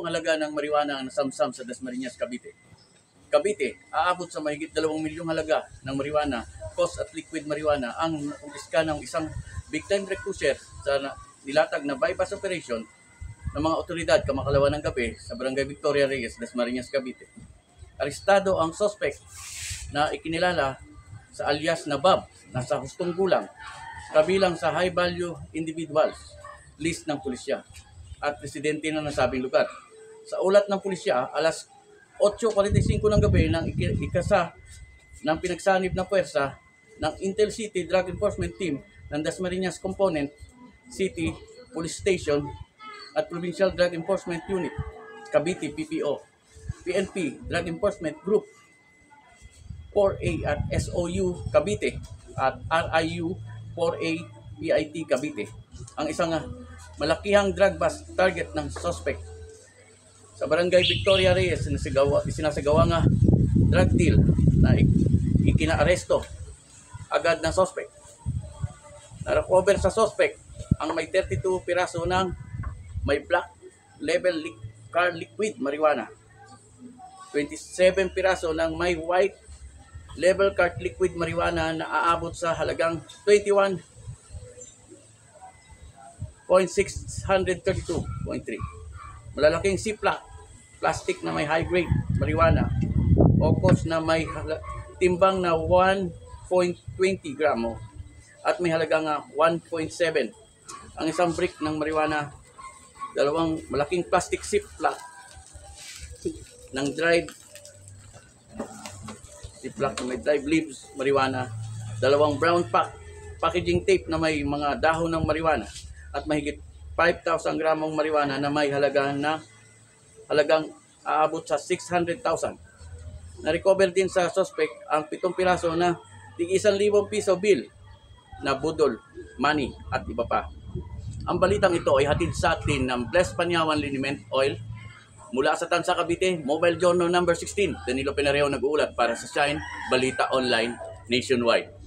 pong halaga ng marijuana ang nasamsam sa Dasmariñas, Cavite. Cavite, aabot sa mahigit 2 milyong halaga ng marijuana, cost at liquid marijuana ang kumpiska ng isang big time recruiter sa nilatag na bypass operation ng mga otoridad kamakalawa ng gabi sa Barangay Victoria Reyes, Dasmariñas, Cavite. Arestado ang suspect na ikinilala sa alias na Bob, nasa hustong gulang, kabilang sa high value individuals list ng pulisya at residente na nasabing lugar. Sa ulat ng pulisya, alas 8:45 ng gabi ng ikasa ng pinagsanib na puwersa ng Intel City Drug Enforcement Team ng Dasmariñas Component City Police Station at Provincial Drug Enforcement Unit, Cavite PPO, PNP Drug Enforcement Group 4A at SOU Cavite at RIU 4A PIT Cavite ang isang malakihang drug bust target ng suspect. Sa Barangay Victoria Reyes, isinasagawa nga drug deal na ikinaaresto agad ng suspect. Na-recover sa suspect ang may 32 piraso ng may black label car liquid marijuana, 27 piraso ng may white label car liquid marijuana na aabot sa halagang 21,632.3. Malalaking Ziploc plastic na may high grade marijuana o cost na may timbang na 1.20 gramo at may halagang 1.7. Ang isang brick ng marijuana, dalawang malaking plastic Ziploc ng dried Ziploc na may dried leaves marijuana, dalawang brown packaging tape na may mga dahon ng marijuana at mahigit 5,000 gramong marijuana na may halagang aabot sa 600,000. Na-recover din sa suspect ang 7 piraso na tig-1,000 piso bill na budol, money at iba pa. Ang balitang ito ay hatid sa atin ng Blessed Panyawan Liniment Oil mula sa Tansa, Cavite, Mobile Journal number 16. Danilo Penarejo nag-uulat para sa Shine Balita Online Nationwide.